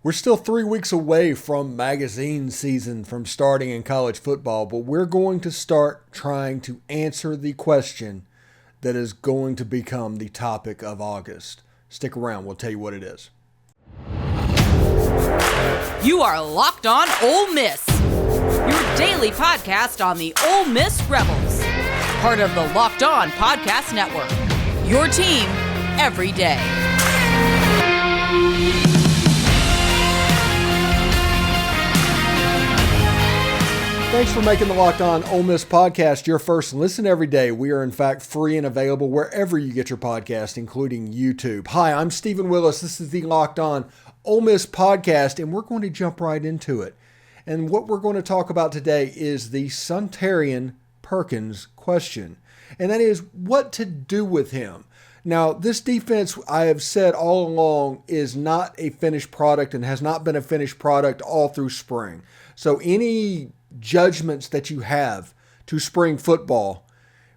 We're still 3 weeks away from magazine season from starting in college football, but we're going to start trying to answer the question that is going to become the topic of August. Stick around, we'll tell you what it is. You are Locked On Ole Miss, your daily podcast on the Ole Miss Rebels, part of the Locked On Podcast Network, your team every day. Thanks for making the Locked On Ole Miss podcast your first listen every day. We are in fact free and available wherever you get your podcast, including YouTube. Hi, I'm Stephen Willis. This is the Locked On Ole Miss podcast, and we're going to jump right into it. And what we're going to talk about today is the Suntarine Perkins question, and that is what to do with him. Now, this defense, I have said all along, is not a finished product and has not been a finished product all through spring. So any judgments that you have to spring football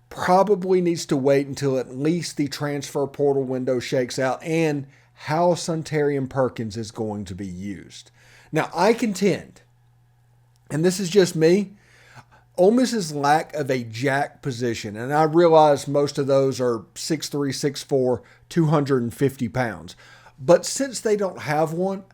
probably needs to wait until at least the transfer portal window shakes out and how Suntarine Perkins is going to be used. Now, I contend, and this is just me, Ole Miss's lack of a jack position, and I realize most of those are 6'3", 6'4", 250 pounds. But since they don't have one,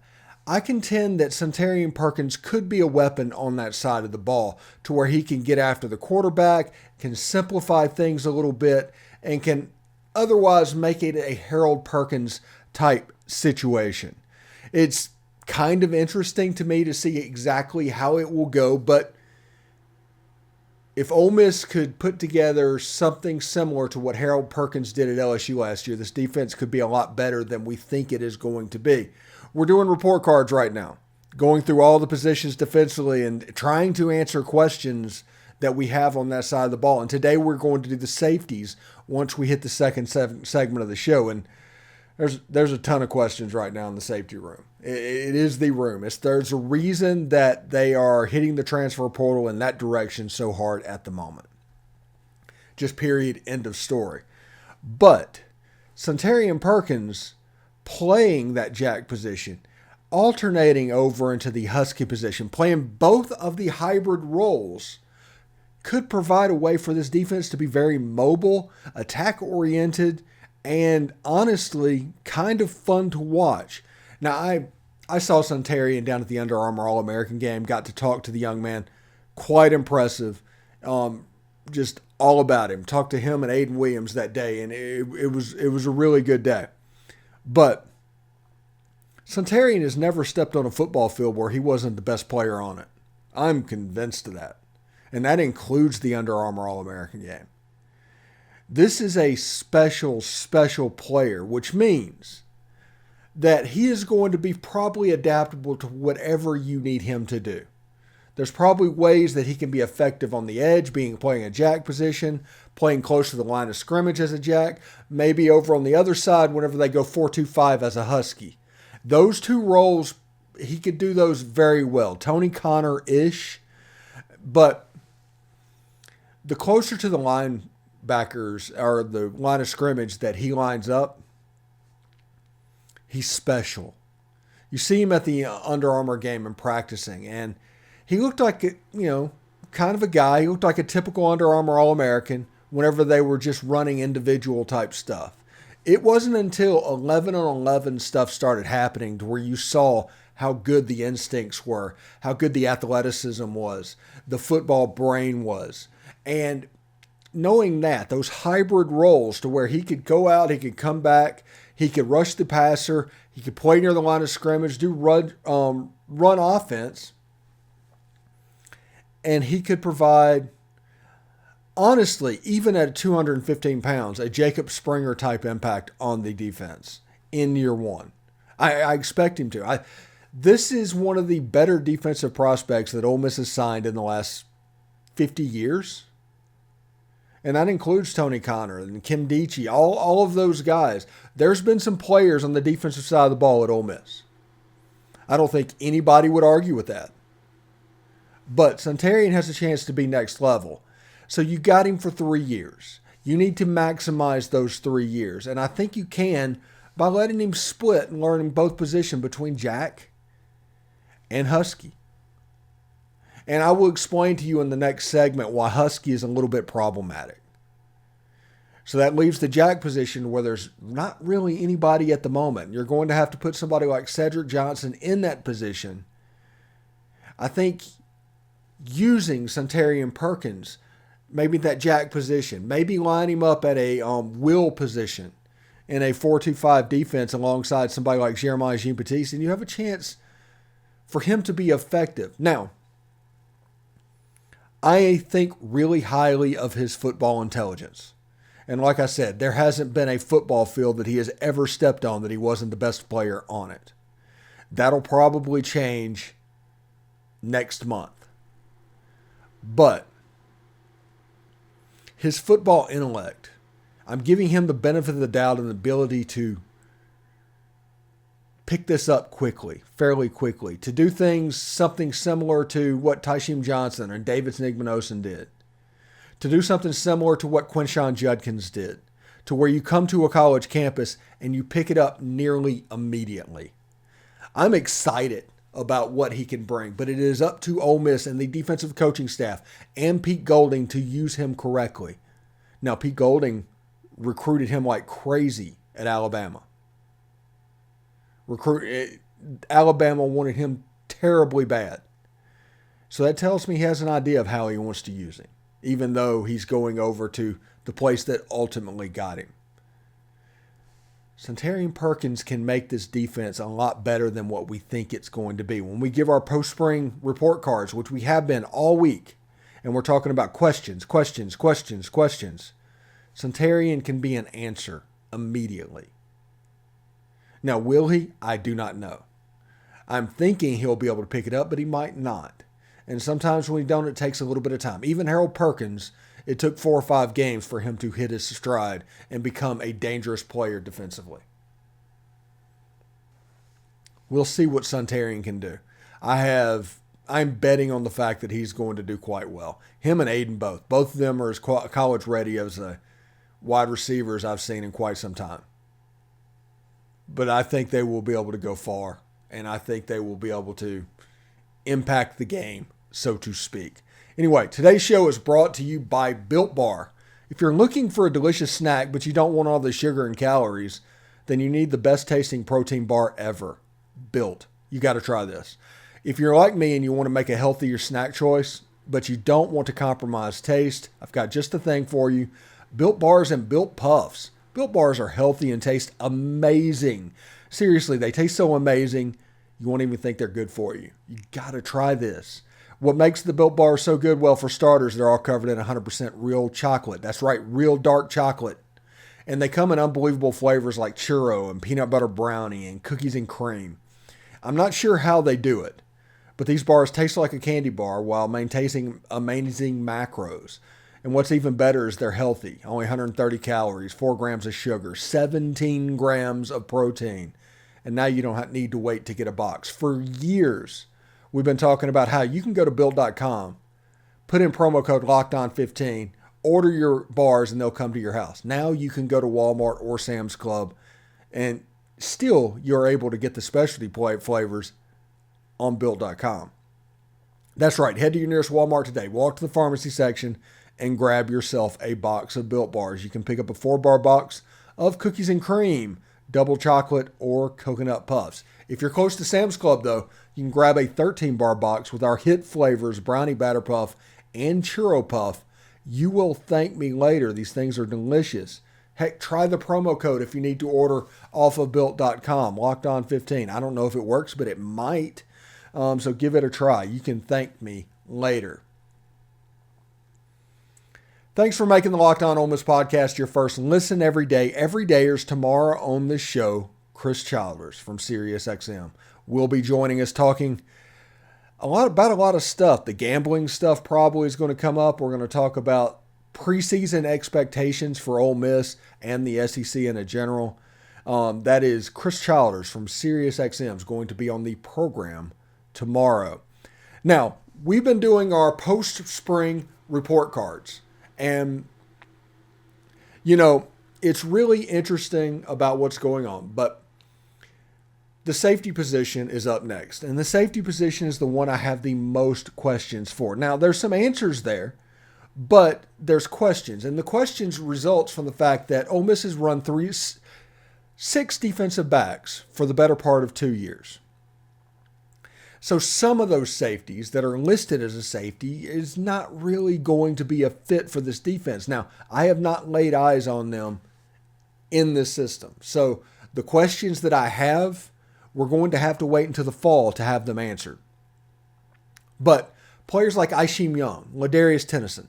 I contend that Suntarine Perkins could be a weapon on that side of the ball to where he can get after the quarterback, can simplify things a little bit, and can otherwise make it a Harold Perkins type situation. It's kind of interesting to me to see exactly how it will go, but if Ole Miss could put together something similar to what Harold Perkins did at LSU last year, this defense could be a lot better than we think it is going to be. We're doing report cards right now, going through all the positions defensively and trying to answer questions that we have on that side of the ball. And today we're going to do the safeties once we hit the second segment of the show. And there's a ton of questions right now in the safety room. It is the room. There's a reason that they are hitting the transfer portal in that direction so hard at the moment. Just period, end of story. But Suntarine Perkins playing that jack position, alternating over into the Husky position, playing both of the hybrid roles, could provide a way for this defense to be very mobile, attack-oriented, and honestly, kind of fun to watch. Now, I saw Suntarine down at the Under Armour All-American game, got to talk to the young man. Quite impressive. Just all about him. Talked to him and Aiden Williams that day, and it was a really good day. But Suntarine has never stepped on a football field where he wasn't the best player on it. I'm convinced of that. And that includes the Under Armour All-American game. This is a special, special player, which means that he is going to be probably adaptable to whatever you need him to do. There's probably ways that he can be effective on the edge, playing a jack position, playing close to the line of scrimmage as a jack, maybe over on the other side whenever they go 4-2-5 as a Husky. Those two roles, he could do those very well. Tony Connor-ish, but the closer to the linebackers or the line of scrimmage that he lines up, he's special. You see him at the Under Armour game and practicing, and he looked like, kind of a guy. He looked like a typical Under Armour All-American whenever they were just running individual type stuff. It wasn't until 11-on-11 stuff started happening to where you saw how good the instincts were, how good the athleticism was, the football brain was. And knowing that, those hybrid roles to where he could go out, he could come back, he could rush the passer, he could play near the line of scrimmage, do run offense, and he could provide, honestly, even at 215 pounds, a Jacob Springer type impact on the defense in year one. I expect him to. This is one of the better defensive prospects that Ole Miss has signed in the last 50 years. And that includes Tony Connor and Kim Deechey, all of those guys. There's been some players on the defensive side of the ball at Ole Miss. I don't think anybody would argue with that. But Suntarine has a chance to be next level. So you got him for 3 years. You need to maximize those 3 years. And I think you can by letting him split and learning both position between jack and Husky. And I will explain to you in the next segment why Husky is a little bit problematic. So that leaves the jack position where there's not really anybody at the moment. You're going to have to put somebody like Cedric Johnson in that position. I think using Suntarine Perkins, maybe that jack position, maybe line him up at a will position in a 4-2-5 defense alongside somebody like Jeremiah Jean-Baptiste, and you have a chance for him to be effective. Now, I think really highly of his football intelligence. And like I said, there hasn't been a football field that he has ever stepped on that he wasn't the best player on it. That'll probably change next month. But his football intellect, I'm giving him the benefit of the doubt and the ability to pick this up quickly, fairly quickly, to do things something similar to what Tysheem Johnson and David Snigmanosin did, to do something similar to what Quinshon Judkins did, to where you come to a college campus and you pick it up nearly immediately. I'm excited about what he can bring, but it is up to Ole Miss and the defensive coaching staff and Pete Golding to use him correctly. Now, Pete Golding recruited him like crazy at Alabama. Alabama wanted him terribly bad. So that tells me he has an idea of how he wants to use him, even though he's going over to the place that ultimately got him. Suntarine Perkins can make this defense a lot better than what we think it's going to be. When we give our post-spring report cards, which we have been all week, and we're talking about questions, Suntarine can be an answer immediately. Now, will he? I do not know. I'm thinking he'll be able to pick it up, but he might not. And sometimes when he don't, it takes a little bit of time. Even Harold Perkins, it took 4 or 5 games for him to hit his stride and become a dangerous player defensively. We'll see what Suntarine can do. I'm betting on the fact that he's going to do quite well. Him and Aiden both. Both of them are as college ready as the wide receivers I've seen in quite some time. But I think they will be able to go far, and I think they will be able to impact the game, so to speak. Anyway, today's show is brought to you by Built Bar. If you're looking for a delicious snack, but you don't want all the sugar and calories, then you need the best tasting protein bar ever. Built. You got to try this. If you're like me and you want to make a healthier snack choice, but you don't want to compromise taste, I've got just the thing for you. Built Bars and Built Puffs. Built Bars are healthy and taste amazing. Seriously, they taste so amazing, you won't even think they're good for you. You got to try this. What makes the Built Bar so good? Well, for starters, they're all covered in 100% real chocolate. That's right, real dark chocolate. And they come in unbelievable flavors like churro and peanut butter brownie and cookies and cream. I'm not sure how they do it, but these bars taste like a candy bar while maintaining amazing macros. And what's even better is they're healthy. Only 130 calories, 4 grams of sugar, 17 grams of protein. And now you don't need to wait to get a box. For years, we've been talking about how you can go to Built.com, put in promo code LOCKEDON15, order your bars, and they'll come to your house. Now you can go to Walmart or Sam's Club, and still you're able to get the specialty flavors on Built.com. That's right. Head to your nearest Walmart today. Walk to the pharmacy section and grab yourself a box of Built Bars. You can pick up a 4-bar box of cookies and cream, double chocolate, or coconut puffs. If you're close to Sam's Club, though, you can grab a 13-bar box with our hit flavors, Brownie Batter Puff and Churro Puff. You will thank me later. These things are delicious. Heck, try the promo code if you need to order off of Built.com, LOCKEDON15. I don't know if it works, but it might. So give it a try. You can thank me later. Thanks for making the Locked On Ole Miss podcast your first listen every day. Every dayers tomorrow on this show, Chris Childers from SiriusXM will be joining us talking about a lot of stuff. The gambling stuff probably is going to come up. We're going to talk about preseason expectations for Ole Miss and the SEC in a general. That is Chris Childers from SiriusXM is going to be on the program tomorrow. Now, we've been doing our post-spring report cards. And, you know, it's really interesting about what's going on. But The safety position is up next, and the safety position is the one I have the most questions for. Now, there's some answers there, but there's questions, and the questions results from the fact that Ole Miss has run 6 defensive backs for the better part of 2 years. So some of those safeties that are listed as a safety is not really going to be a fit for this defense. Now, I have not laid eyes on them in this system. So the questions that I have, we're going to have to wait until the fall to have them answered. But players like Ishim Young, Ladarius Tennyson,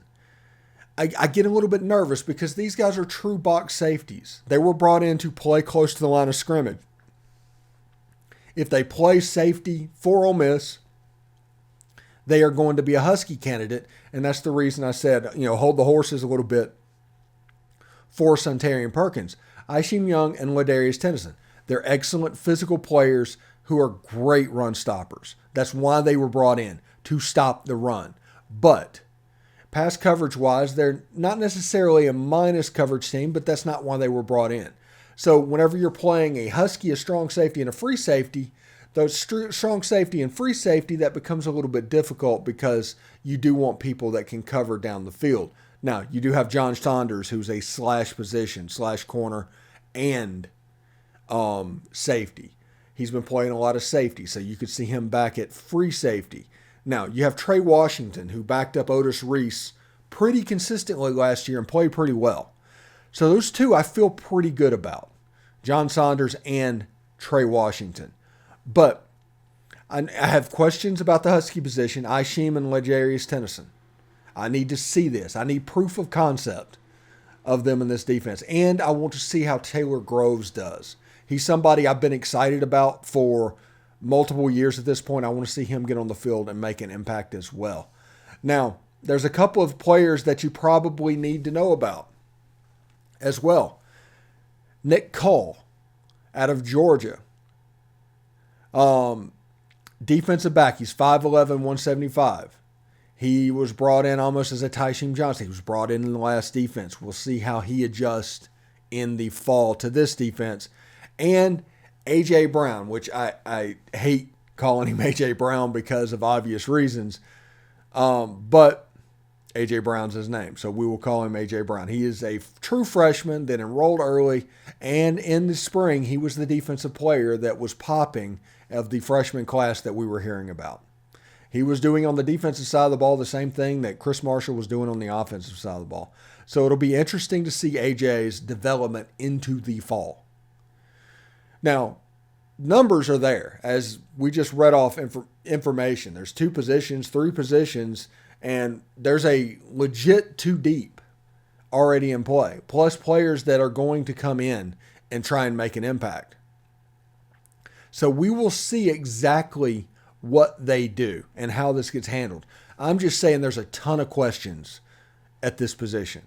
I get a little bit nervous because these guys are true box safeties. They were brought in to play close to the line of scrimmage. If they play safety for Ole Miss, they are going to be a Husky candidate, and that's the reason I said, hold the horses a little bit for Suntarine Perkins. Ishim Young and Ladarius Tennyson, they're excellent physical players who are great run stoppers. That's why they were brought in, to stop the run. But pass coverage-wise, they're not necessarily a minus coverage team, but that's not why they were brought in. So whenever you're playing a Husky, a strong safety, and a free safety, those strong safety and free safety, that becomes a little bit difficult because you do want people that can cover down the field. Now, you do have John Saunders, who's a slash position, slash corner, and safety. He's been playing a lot of safety, so you could see him back at free safety. Now, you have Trey Washington, who backed up Otis Reese pretty consistently last year and played pretty well. So those two I feel pretty good about, John Saunders and Trey Washington. But I have questions about the Husky position, Ishim and Ladarius Tennyson. I need to see this. I need proof of concept of them in this defense. And I want to see how Taylor Groves does. He's somebody I've been excited about for multiple years at this point. I want to see him get on the field and make an impact as well. Now, there's a couple of players that you probably need to know about as well. Nick Cole out of Georgia. Defensive back. He's 5'11", 175. He was brought in almost as a Tyshim Johnson. He was brought in the last defense. We'll see how he adjusts in the fall to this defense. And A.J. Brown, which I hate calling him A.J. Brown because of obvious reasons. But A.J. Brown's his name, so we will call him A.J. Brown. He is a true freshman that enrolled early, and in the spring, he was the defensive player that was popping of the freshman class that we were hearing about. He was doing on the defensive side of the ball the same thing that Chris Marshall was doing on the offensive side of the ball. So it'll be interesting to see A.J.'s development into the fall. Now, numbers are there, as we just read off information. There's 2 positions, 3 positions, and there's a legit 2 deep already in play, plus players that are going to come in and try and make an impact. So we will see exactly what they do and how this gets handled. I'm just saying there's a ton of questions at this position.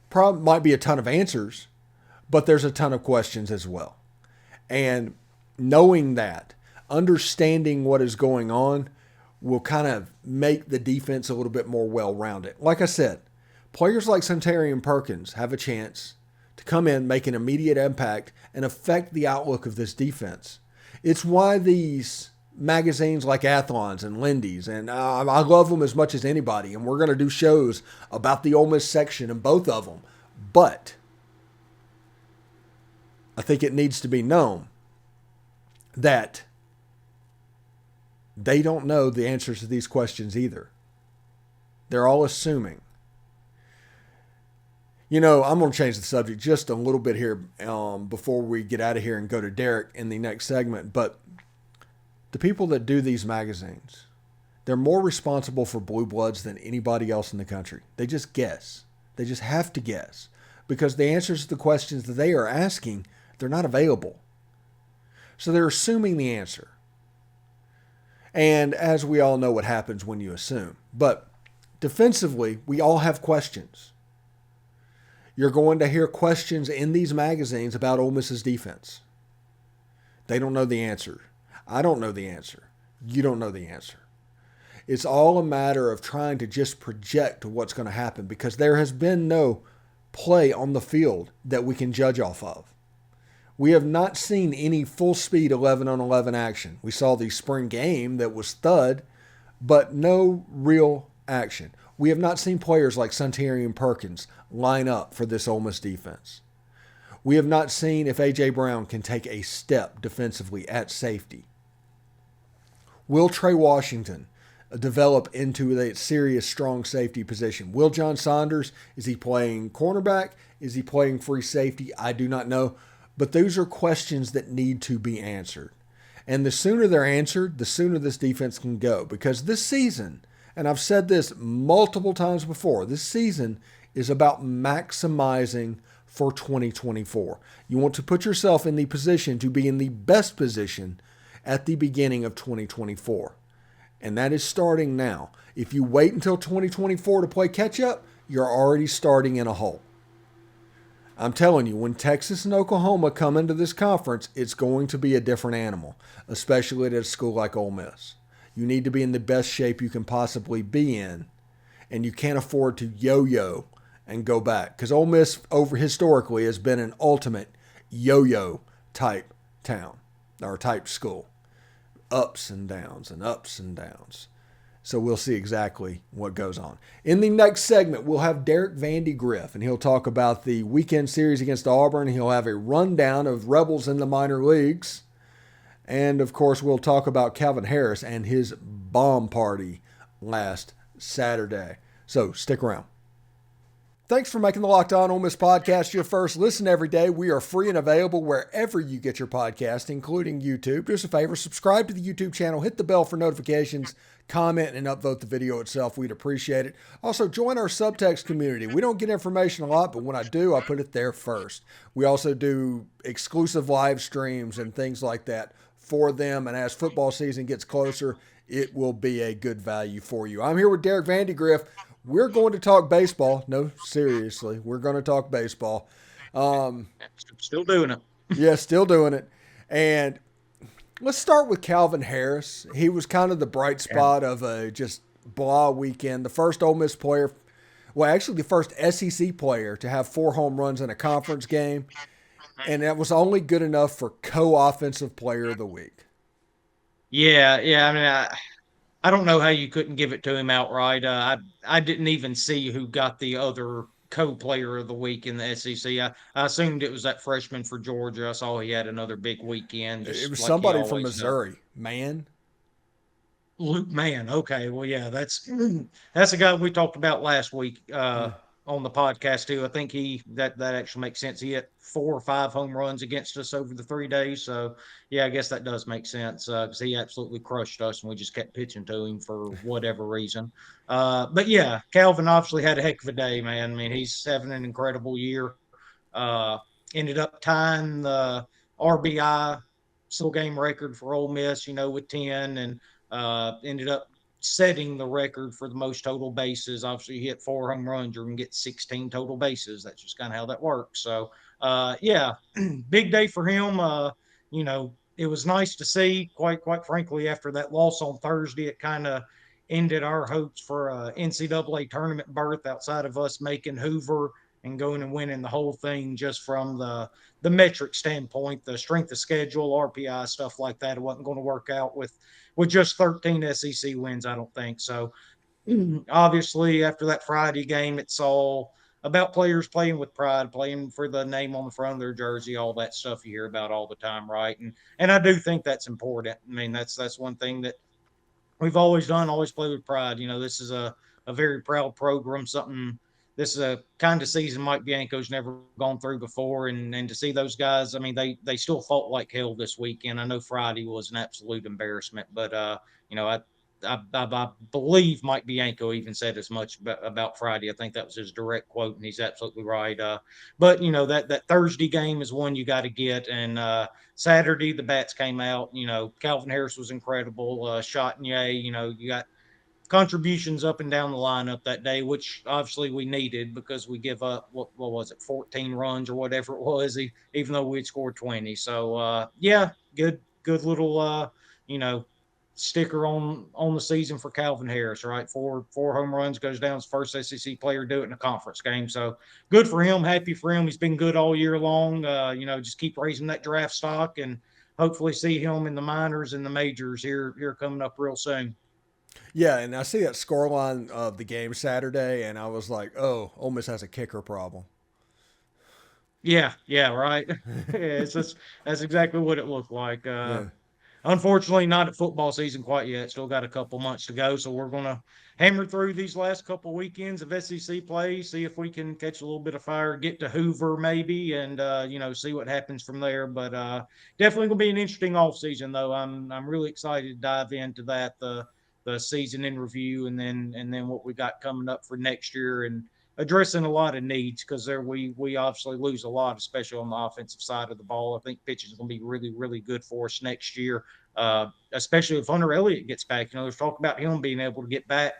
Probably might be a ton of answers, but there's a ton of questions as well. And knowing that, understanding what is going on, will kind of make the defense a little bit more well-rounded. Like I said, players like Suntarine Perkins have a chance to come in, make an immediate impact, and affect the outlook of this defense. It's why these magazines like Athlons and Lindy's, and I love them as much as anybody, and we're going to do shows about the Ole Miss section in both of them. But I think it needs to be known that they don't know the answers to these questions either. They're all assuming. I'm going to change the subject just a little bit here before we get out of here and go to Derek in the next segment. But the people that do these magazines, they're more responsible for blue bloods than anybody else in the country. They just guess. They just have to guess because the answers to the questions that they are asking, they're not available. So they're assuming the answer. And as we all know what happens when you assume. But defensively, we all have questions. You're going to hear questions in these magazines about Ole Miss's defense. They don't know the answer. I don't know the answer. You don't know the answer. It's all a matter of trying to just project what's going to happen because there has been no play on the field that we can judge off of. We have not seen any full speed 11 on 11 action. We saw the spring game that was thud, but no real action. We have not seen players like Suntarine Perkins line up for this Ole Miss defense. We have not seen if A.J. Brown can take a step defensively at safety. Will Trey Washington develop into a serious strong safety position? Will John Saunders, is he playing cornerback? Is he playing free safety? I do not know. But those are questions that need to be answered. And the sooner they're answered, the sooner this defense can go. Because this season, and I've said this multiple times before, this season is about maximizing for 2024. You want to put yourself in the position to be in the best position at the beginning of 2024. And that is starting now. If you wait until 2024 to play catch up, you're already starting in a hole. I'm telling you, when Texas and Oklahoma come into this conference, it's going to be a different animal, especially at a school like Ole Miss. You need to be in the best shape you can possibly be in, and you can't afford to yo-yo and go back. Because Ole Miss over historically has been an ultimate yo-yo type town or type school. Ups and downs and ups and downs. So we'll see exactly what goes on. In the next segment, we'll have Derek Vandy Griff, and he'll talk about the weekend series against Auburn. He'll have a rundown of Rebels in the minor leagues. And, of course, we'll talk about Calvin Harris and his bomb party last Saturday. So stick around. Thanks for making the Locked On Ole Miss podcast your first listen every day. We are free and available wherever you get your podcast, including YouTube. Do us a favor, subscribe to the YouTube channel, hit the bell for notifications, comment, and upvote the video itself. We'd appreciate it. Also, join our subtext community. We don't get information a lot, but when I do, I put it there first. We also do exclusive live streams and things like that for them, and as football season gets closer, it will be a good value for you. I'm here with Derek Vandy Griff. We're going to talk baseball. No, seriously, we're going to talk baseball. Still doing it. Yeah, still doing it. And let's start with Calvin Harris. He was kind of the bright spot of a just blah weekend. The first Ole Miss player, well, actually the first SEC player to have 4 home runs in a conference game. And that was only good enough for co-offensive player of the week. Yeah. I mean, I don't know how you couldn't give it to him outright. I didn't even see who got the other co-player of the week in the SEC. I assumed it was that freshman for Georgia. I saw he had another big weekend. It was like somebody from Missouri, man. Luke Mann. Okay, well, yeah, that's a guy we talked about last week on the podcast too. I think that actually makes sense. He hit 4 or 5 home runs against us over the 3 days. So yeah, I guess that does make sense because he absolutely crushed us and we just kept pitching to him for whatever reason. But yeah, Calvin obviously had a heck of a day, man. I mean, he's having an incredible year. Ended up tying the RBI single game record for Ole Miss, with 10, and ended up setting the record for the most total bases. Obviously, you hit 4 home runs, you're going to get 16 total bases. That's just kind of how that works. So, yeah, big day for him. It was nice to see, quite frankly, after that loss on Thursday, it kind of ended our hopes for a NCAA tournament berth outside of us making Hoover and going and winning the whole thing just from the metric standpoint, the strength of schedule, RPI, stuff like that. It wasn't going to work out with just 13 SEC wins, I don't think. So obviously after that Friday game, it's all about players playing with pride, playing for the name on the front of their jersey, all that stuff you hear about all the time, right? And I do think that's important. I mean, that's one thing that we've always done, always play with pride. This is a very proud program, this is a kind of season Mike Bianco's never gone through before. And to see those guys, I mean, they still fought like hell this weekend. I know Friday was an absolute embarrassment, but, I believe Mike Bianco even said as much about Friday. I think that was his direct quote, and he's absolutely right. But, that Thursday game is one you got to get. And Saturday, the bats came out. Calvin Harris was incredible. Shot and yay. You got contributions up and down the lineup that day, which obviously we needed because we give up, what was it, 14 runs or whatever it was, even though we had scored 20. So, yeah, good little, sticker on the season for Calvin Harris, right? Four home runs, goes down as first SEC player to do it in a conference game. So good for him. Happy for him. He's been good all year long. Just keep raising that draft stock and hopefully see him in the minors and the majors here coming up real soon. Yeah, and I see that scoreline of the game Saturday, and I was like, oh, Ole Miss has a kicker problem. Yeah, right. It's just that's exactly what it looked like. Yeah. Unfortunately, not at football season quite yet. Still got a couple months to go, so we're gonna hammer through these last couple weekends of SEC play, see if we can catch a little bit of fire, get to Hoover maybe, and see what happens from there. But definitely gonna be an interesting off season, though. I'm really excited to dive into that the season in review, and then what we got coming up for next year, and addressing a lot of needs because there we obviously lose a lot, especially on the offensive side of the ball. I think pitching is going to be really, really good for us next year, especially if Hunter Elliott gets back. There's talk about him being able to get back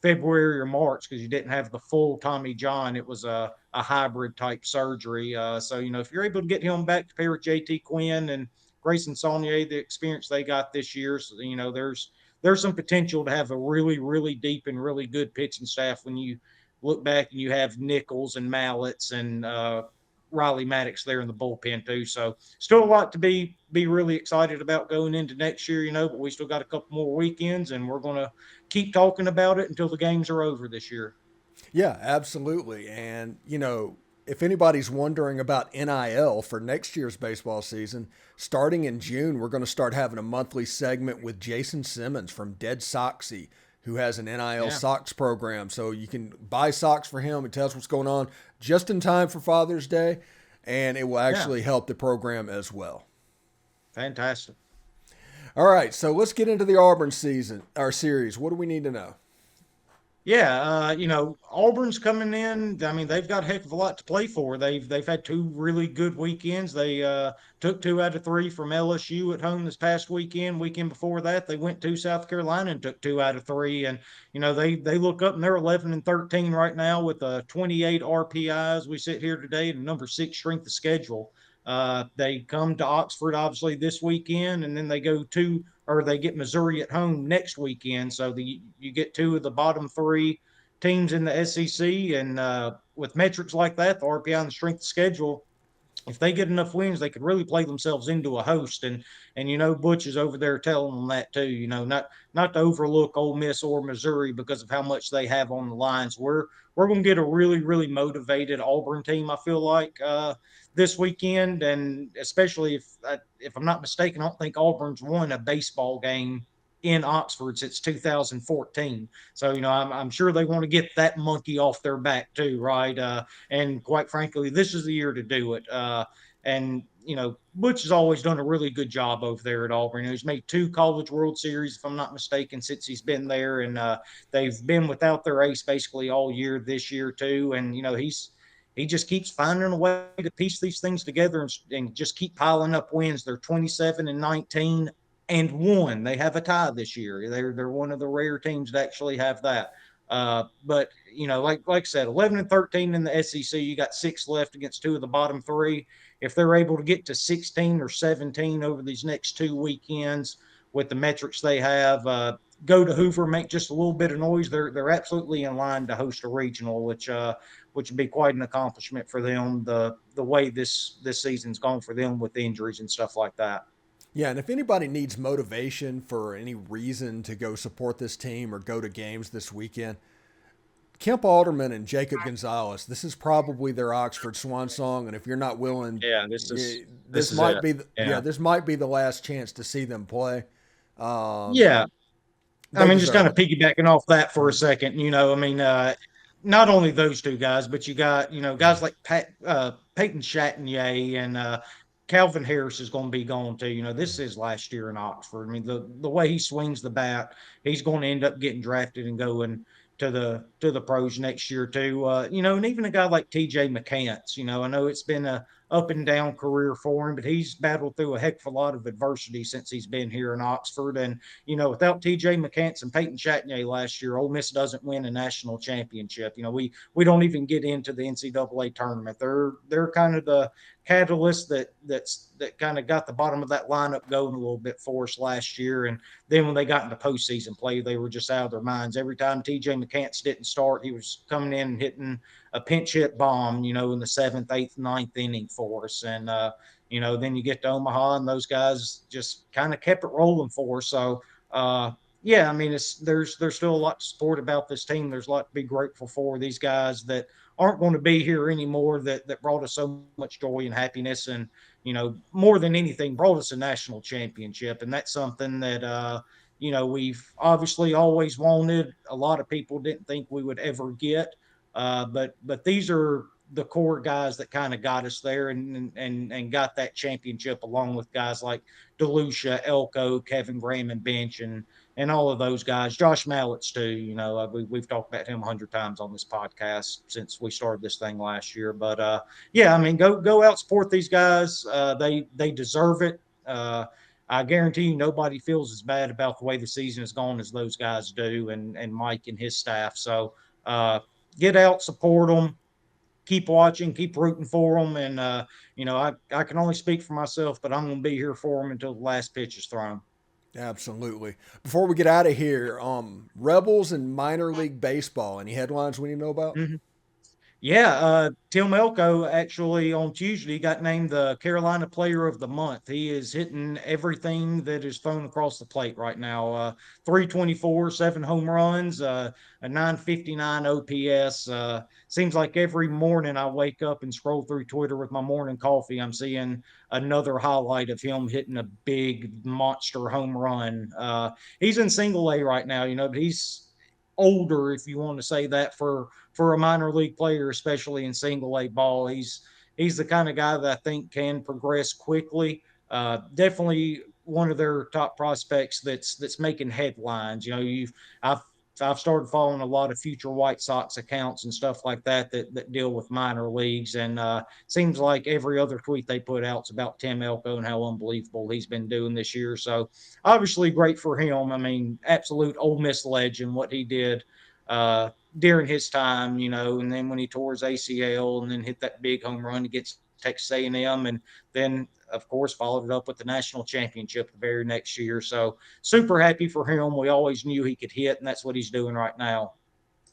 February or March because you didn't have the full Tommy John. It was a hybrid type surgery. If you're able to get him back to pair with JT Quinn and Grayson Saunier, the experience they got this year, so, there's some potential to have a really, really deep and really good pitching staff when you look back and you have Nichols and Mallets and Riley Maddox there in the bullpen too. So still a lot to be really excited about going into next year, but we still got a couple more weekends and we're going to keep talking about it until the games are over this year. Yeah, absolutely. And, if anybody's wondering about NIL for next year's baseball season, starting in June, we're going to start having a monthly segment with Jason Simmons from Dead Soxy, who has an NIL socks program. So you can buy socks for him and tell us what's going on just in time for Father's Day, and it will actually help the program as well. Fantastic. All right, so let's get into the Auburn series. What do we need to know? Yeah, Auburn's coming in. I mean, they've got a heck of a lot to play for. They've had two really good weekends. They took 2 out of 3 from LSU at home this past weekend. Weekend before that, they went to South Carolina and took 2 out of 3. And they look up and they're 11-13 right now with 28 RPIs. We sit here today and number 6 strength of schedule. They come to Oxford obviously this weekend, and then they get Missouri at home next weekend. So you get 2 of the bottom 3 teams in the SEC, and with metrics like that, the RPI and the strength of schedule, if they get enough wins, they could really play themselves into a host. And Butch is over there telling them that too. Not to overlook Ole Miss or Missouri because of how much they have on the lines. We're going to get a really, really motivated Auburn team, I feel like, this weekend, and especially if I'm not mistaken, I don't think Auburn's won a baseball game in Oxford since 2014. So I'm sure they want to get that monkey off their back too, right? And quite frankly, this is the year to do it. And Butch has always done a really good job over there at Auburn. He's made 2 College World Series, if I'm not mistaken, since he's been there, and they've been without their ace basically all year this year too. And he just keeps finding a way to piece these things together and just keep piling up wins. They're 27-19 and 1. They have a tie this year. They're one of the rare teams that actually have that. But like I said, 11-13 in the SEC. You got 6 left against 2 of the bottom 3. If they're able to get to 16 or 17 over these next 2 weekends with the metrics they have, go to Hoover, make just a little bit of noise. They're absolutely in line to host a regional, which would be quite an accomplishment for them. The way this season's gone for them with injuries and stuff like that. Yeah, and if anybody needs motivation for any reason to go support this team or go to games this weekend, Kemp Alderman and Jacob Gonzalez, this is probably their Oxford swan song. And if you're not willing, this might be the last chance to see them play. Just kind of piggybacking off that for a second, not only those 2 guys, but you got, guys like Peyton Chatagnier and Calvin Harris is going to be gone too. This is last year in Oxford. I mean, the way he swings the bat, he's going to end up getting drafted and going to the pros next year too. And even a guy like TJ McCants, I know it's been a up and down career for him, but he's battled through a heck of a lot of adversity since he's been here in Oxford. And, without TJ McCants and Peyton Chatagnier last year, Ole Miss doesn't win a national championship. We don't even get into the NCAA tournament. They're kind of the catalyst that kind of got the bottom of that lineup going a little bit for us last year. And then when they got into postseason play, they were just out of their minds. Every time TJ McCants didn't start, he was coming in and hitting a pinch hit bomb, in the seventh, eighth, ninth inning for us. And, then you get to Omaha and those guys just kind of kept it rolling for us. So, yeah, I mean, there's still a lot to support about this team. There's a lot to be grateful for. These guys that aren't going to be here anymore that brought us so much joy and happiness, and more than anything brought us a national championship. And that's something that we've obviously always wanted. A lot of people didn't think we would ever get, but these are the core guys that kind of got us there and got that championship, along with guys like DeLucia, Elko, Kevin Graham, and Bench, and all of those guys. Josh Mallett's too. We've talked about him 100 times on this podcast since we started this thing last year. But yeah, I mean, go out, support these guys. They deserve it. I guarantee you nobody feels as bad about the way the season has gone as those guys do, and Mike and his staff. So get out, support them, keep watching, keep rooting for them. And, I can only speak for myself, but I'm going to be here for them until the last pitch is thrown. Absolutely. Before we get out of here, Rebels and minor league baseball. Any headlines we need to know about? Mm-hmm. Yeah, Tim Elko actually on Tuesday got named the Carolina Player of the Month. He is hitting everything that is thrown across the plate right now. 324, 7 home runs, a 959 OPS. Seems like every morning I wake up and scroll through Twitter with my morning coffee, I'm seeing another highlight of him hitting a big monster home run. He's in single A right now, but he's older, if you want to say that, for a minor league player, especially in single A ball. He's the kind of guy that I think can progress quickly. Definitely one of their top prospects that's making headlines. I've started following a lot of future White Sox accounts and stuff like that deal with minor leagues, and seems like every other tweet they put out is about Tim Elko and how unbelievable he's been doing this year. So obviously great for him. I mean, absolute Ole Miss legend, what he did during his time, and then when he tore his ACL and then hit that big home run against Texas A&M, and then of course followed it up with the national championship the very next year. So super happy for him. We always knew he could hit, and that's what he's doing right now.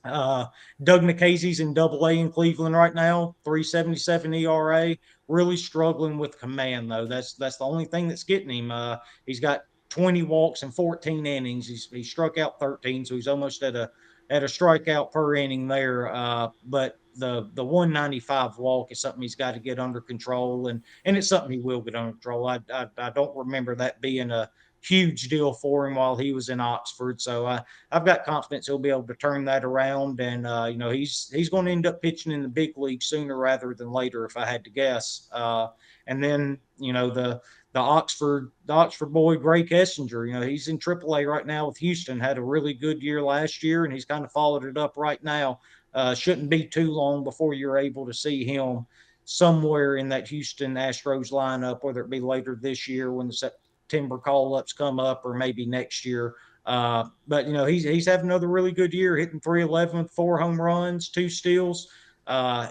Doug Nikhazy's in Double A in Cleveland right now, 3.77 ERA. Really struggling with command though. That's the only thing that's getting him. He's got 20 walks in 14 innings. He struck out 13, so he's almost at a strikeout per inning there. But the 195 walk is something he's got to get under control, and it's something he will get under control. I don't remember that being a huge deal for him while he was in Oxford. So I've got confidence he'll be able to turn that around, and he's going to end up pitching in the big league sooner rather than later, if I had to guess. And then the Oxford boy, Gray Kessinger, he's in AAA right now with Houston. Had a really good year last year, and he's kind of followed it up right now. Shouldn't be too long before you're able to see him somewhere in that Houston Astros lineup, whether it be later this year when the September call-ups come up, or maybe next year. But he's having another really good year, hitting 311 with 4 home runs, 2 steals.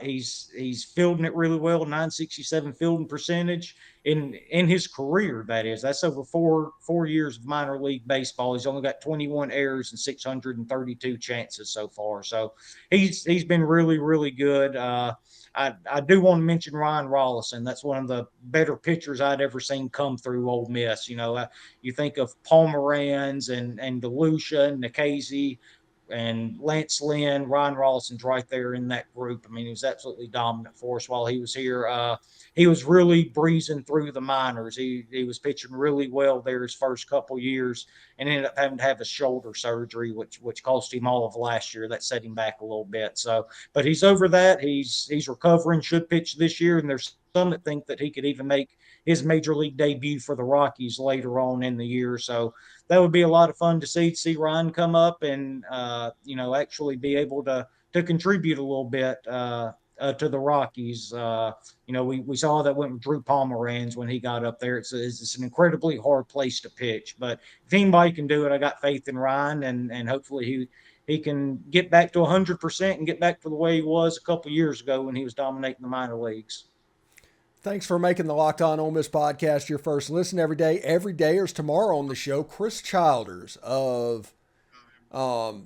He's fielding it really well, 967 fielding percentage in his career. That's over four years of minor league baseball. He's only got 21 errors and 632 chances so far. So he's been really, really good. I do want to mention Ryan Rollison. That's one of the better pitchers I'd ever seen come through Ole Miss. You think of Pomeranz and DeLucia and Nikhazy and Lance Lynn. Ryan Rollison's right there in that group. I mean, he was absolutely dominant for us while he was here. He was really breezing through the minors. He was pitching really well there his first couple years, and ended up having to have a shoulder surgery, which cost him all of last year. That set him back a little bit. So, but he's over that. He's recovering. Should pitch this year, and there's some that think that he could even make his major league debut for the Rockies later on in the year. So that would be a lot of fun to see Ryan come up and actually be able to contribute a little bit to the Rockies. We saw that went with Drew Pomeranz when he got up there. It's an incredibly hard place to pitch, but if anybody can do it, I got faith in Ryan, and hopefully he can get back to 100% and get back to the way he was a couple years ago when he was dominating the minor leagues. Thanks for making the Locked On Ole Miss podcast your first listen every day. Every day or tomorrow on the show, Chris Childers of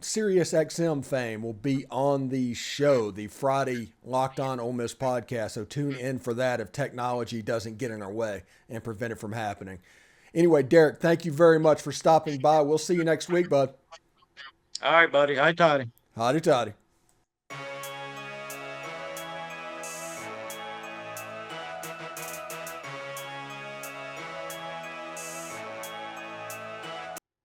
Sirius XM fame will be on the show, the Friday Locked On Ole Miss podcast. So tune in for that if technology doesn't get in our way and prevent it from happening. Anyway, Derek, thank you very much for stopping by. We'll see you next week, bud. All right, buddy. Hi, Toddy. Howdy, toddy.